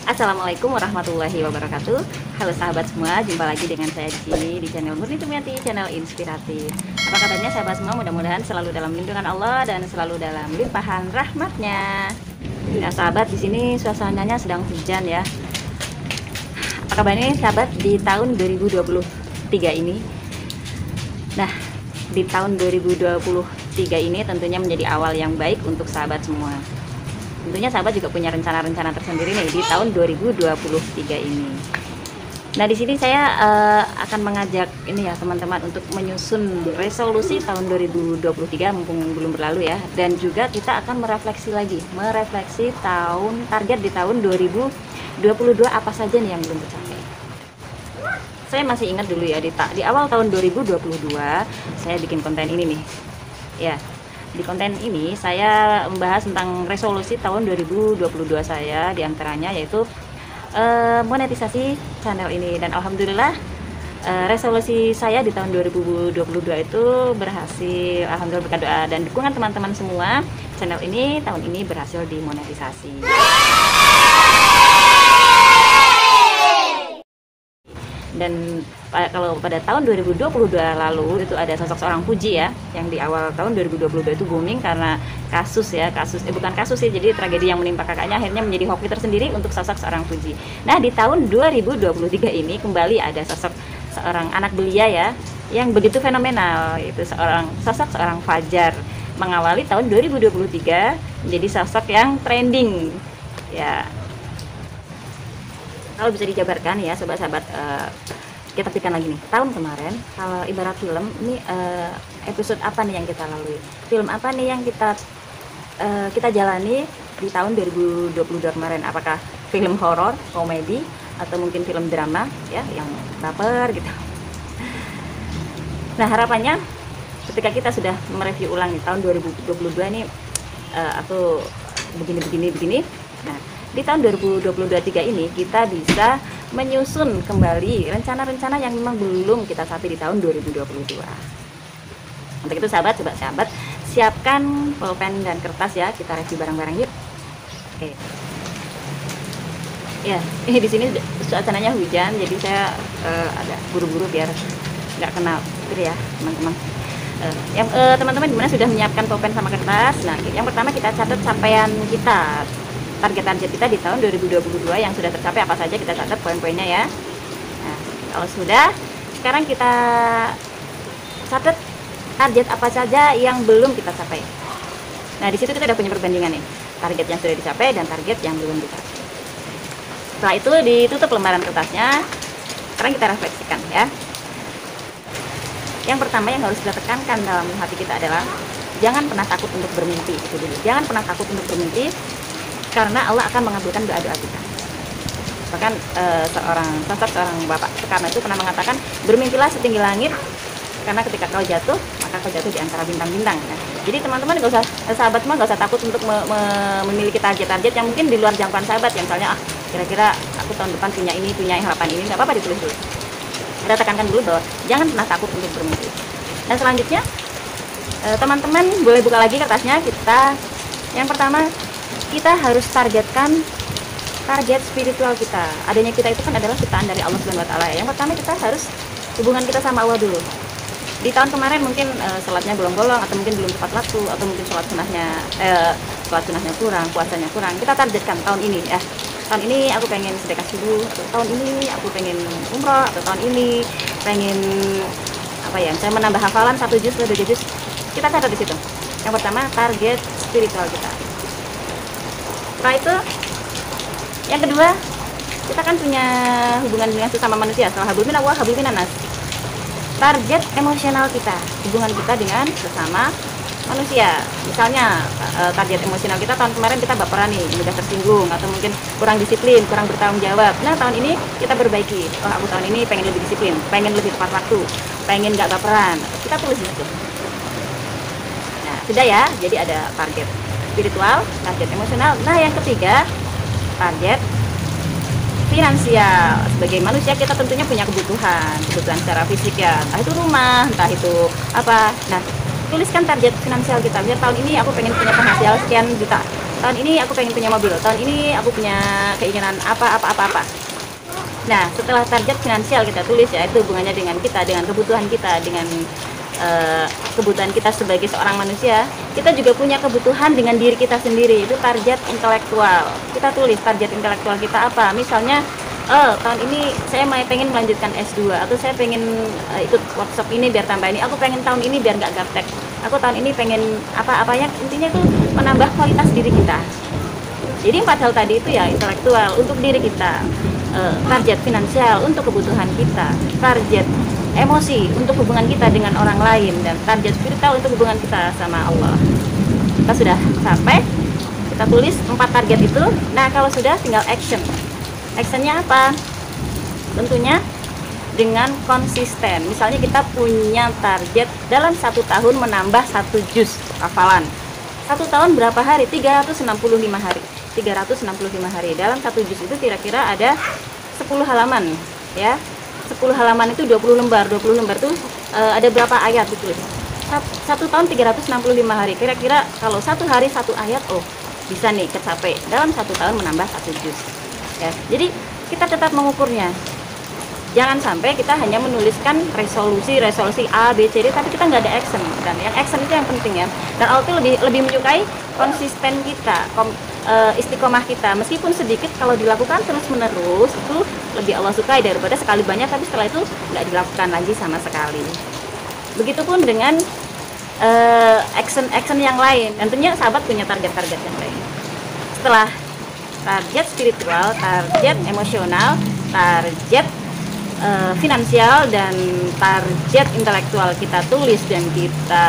Assalamualaikum warahmatullahi wabarakatuh. Halo sahabat semua, jumpa lagi dengan saya di sini di channel Murni Tumiati, channel inspiratif. Apa kabarnya sahabat semua? Mudah-mudahan selalu dalam lindungan Allah dan selalu dalam limpahan rahmatnya. Nah sahabat, di sini suasananya sedang hujan ya. Apa kabarnya sahabat di tahun 2023 ini? Nah, di tahun 2023 ini tentunya menjadi awal yang baik untuk sahabat semua. Tentunya sahabat juga punya rencana-rencana tersendiri nih di tahun 2023 ini. Nah, di sini saya akan mengajak ini ya teman-teman untuk menyusun resolusi tahun 2023 mumpung belum berlalu ya. Dan juga kita akan merefleksi target di tahun 2022 apa saja nih yang belum tercapai. Saya masih ingat dulu ya di awal tahun 2022 saya bikin konten ini nih. Ya. Di konten ini saya membahas tentang resolusi tahun 2022 saya, diantaranya yaitu monetisasi channel ini. Dan alhamdulillah resolusi saya di tahun 2022 itu berhasil. Alhamdulillah berkat doa dan dukungan teman-teman semua, channel ini tahun ini berhasil dimonetisasi. Dan kalau pada tahun 2022 lalu itu ada sosok seorang Puji ya, yang di awal tahun 2022 itu booming karena bukan kasus sih, jadi tragedi yang menimpa kakaknya akhirnya menjadi hoki tersendiri untuk sosok seorang Puji. Nah di tahun 2023 ini kembali ada seorang anak belia ya yang begitu fenomenal, itu sosok seorang Fajar mengawali tahun 2023 menjadi sosok yang trending ya. Kalau bisa dijabarkan ya sobat-sobat, kita pikirkan lagi nih, tahun kemarin kalau ibarat film ini, episode apa nih yang kita lalui, film apa nih yang kita jalani di tahun 2022 kemarin, apakah film horor, komedi, atau mungkin film drama ya yang baper gitu. Nah harapannya ketika kita sudah mereview ulang di tahun 2022 ini, aku begini. Nah di tahun 2023 ini kita bisa menyusun kembali rencana-rencana yang memang belum kita capai di tahun 2022. Untuk itu sahabat siapkan pulpen dan kertas ya, kita review bareng-bareng yuk. Oke. Ya, ini di sini suasananya hujan, jadi saya agak buru-buru biar nggak kena petir ya teman-teman. Teman-teman gimana, sudah menyiapkan pulpen sama kertas? Nah, yang pertama kita catat capaian kita. Target-target kita di tahun 2022 yang sudah tercapai apa saja, kita catat poin-poinnya ya. Nah, kalau sudah, sekarang kita catat target apa saja yang belum kita capai. Nah, di situ kita udah punya perbandingan nih, target yang sudah dicapai dan target yang belum dicapai. Setelah itu ditutup lembaran kertasnya. Sekarang kita refleksikan ya. Yang pertama yang harus kita tekankan dalam hati kita adalah jangan pernah takut untuk bermimpi, itu dulu. Jangan pernah takut untuk bermimpi, karena Allah akan mengabulkan doa-doa kita. Bahkan seorang Bapak Soekarno itu pernah mengatakan, bermimpilah setinggi langit, karena ketika kau jatuh, maka kau jatuh di antara bintang-bintang. Nah, jadi teman-teman sahabat semua nggak usah takut untuk memiliki target-target yang mungkin di luar jangkauan sahabat. Yang misalnya, kira-kira aku tahun depan punya harapan ini, nggak apa-apa, ditulis dulu. Kita tekankan dulu bahwa jangan pernah takut untuk bermimpi. Dan selanjutnya, teman-teman boleh buka lagi kertasnya. Yang pertama, kita harus targetkan target spiritual kita. Adanya kita itu kan adalah ciptaan dari Allah Subhanahu wa taala. Yang pertama kita harus hubungan kita sama Allah dulu. Di tahun kemarin mungkin salatnya bolong-bolong, atau mungkin belum tepat waktu, atau mungkin sholat sunahnya kurang, puasanya kurang. Kita targetkan tahun ini ya. Tahun ini aku pengen sedekah subuh, atau tahun ini aku pengen umroh, atau tahun ini pengen saya menambah hafalan 1 juz atau 2 juz. Kita catat di situ. Yang pertama target spiritual kita. Setelah itu, yang kedua, kita kan punya hubungan dengan sesama manusia. Setelah hablum minallah wa hablum minannas. Target emosional kita, hubungan kita dengan sesama manusia. Misalnya target emosional kita tahun kemarin kita baperan nih, mudah tersinggung, atau mungkin kurang disiplin, kurang bertanggung jawab. Nah tahun ini kita perbaiki. Oh aku tahun ini pengen lebih disiplin, pengen lebih tepat waktu, pengen nggak baperan. Kita tulis di situ. Nah sudah ya, jadi ada target spiritual, target emosional. Nah yang ketiga, target finansial. Sebagai manusia kita tentunya punya kebutuhan secara fisik ya, entah itu rumah, entah itu apa. Nah tuliskan target finansial kita, biar tahun ini aku pengen punya penghasilan sekian juta. tahun ini aku pengen punya mobil, tahun ini aku punya keinginan apa. Nah, setelah target finansial kita tulis ya, itu hubungannya dengan kita, dengan kebutuhan kita, dengan kebutuhan kita sebagai seorang manusia. Kita juga punya kebutuhan dengan diri kita sendiri, itu target intelektual. Kita tulis target intelektual kita apa. Misalnya, tahun ini saya pengen melanjutkan S2, atau saya pengen ikut workshop ini biar tambah ini. Aku pengen tahun ini biar nggak gaptek. Aku tahun ini pengen apa-apanya, intinya itu menambah kualitas diri kita. Jadi 4 hal tadi itu ya intelektual untuk diri kita, target finansial untuk kebutuhan kita, target emosi untuk hubungan kita dengan orang lain, dan target spiritual untuk hubungan kita sama Allah. Kita sudah sampai, kita tulis 4 target itu. Nah, kalau sudah, tinggal action. Actionnya apa? Tentunya dengan konsisten. Misalnya kita punya target dalam 1 tahun menambah 1 juz hafalan. 1 tahun berapa hari? 365 hari. 365 hari. Dalam 1 juz itu kira-kira ada 10 halaman ya. 10 halaman itu 20 lembar. 20 lembar itu ada berapa ayat ditulis? 1 tahun 365 hari. Kira-kira kalau 1 hari 1 ayat, bisa nih kecapai dalam 1 tahun menambah 1 juz. Ya. Jadi kita tetap mengukurnya. Jangan sampai kita hanya menuliskan resolusi A, B, C, D, tapi kita nggak ada action. Dan yang action itu yang penting ya. Dan Allah tuh lebih menyukai konsisten kita, istiqomah kita. Meskipun sedikit, kalau dilakukan terus menerus itu lebih Allah sukai daripada sekali banyak tapi setelah itu nggak dilakukan lagi sama sekali. Begitupun dengan action yang lain. Dan tentunya sahabat punya target-target yang lain. Setelah target spiritual, target emosional, target finansial, dan target intelektual kita tulis dan kita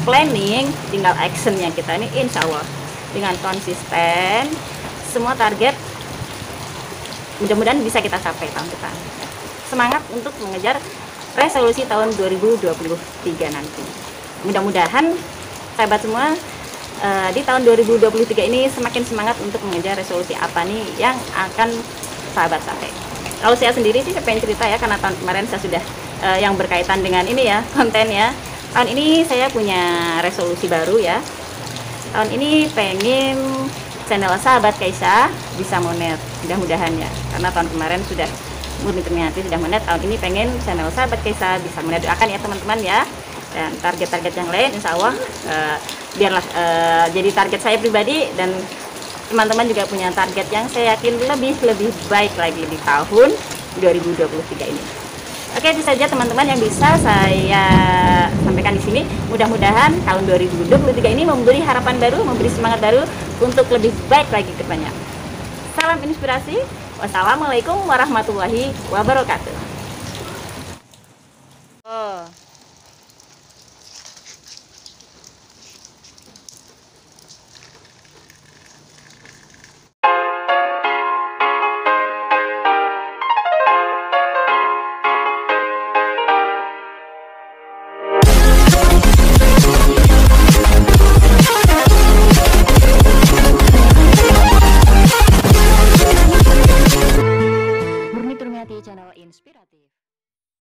planning, tinggal actionnya kita ini insya Allah dengan konsisten semua target mudah-mudahan bisa kita capai tahun depan. Semangat untuk mengejar resolusi tahun 2023 nanti. Mudah-mudahan sahabat semua di tahun 2023 ini semakin semangat untuk mengejar resolusi apa nih yang akan sahabat capai. Kalau saya sendiri sih saya pengen cerita ya, karena tahun kemarin saya sudah yang berkaitan dengan ini ya, konten ya. Tahun ini saya punya resolusi baru ya. Tahun ini pengen channel sahabat Kaisa bisa monet, mudah-mudahan ya. Karena tahun kemarin sudah murni ternyata sudah monet, tahun ini pengen channel sahabat Kaisa bisa monet. Doakan ya teman-teman ya. Dan target-target yang lain insya Allah biarlah jadi target saya pribadi, dan teman-teman juga punya target yang saya yakin lebih baik lagi di tahun 2023 ini. Oke, itu saja teman-teman yang bisa saya sampaikan di sini. Mudah-mudahan tahun 2023 ini memberi harapan baru, memberi semangat baru untuk lebih baik lagi ke depannya. Salam inspirasi. Wassalamualaikum warahmatullahi wabarakatuh.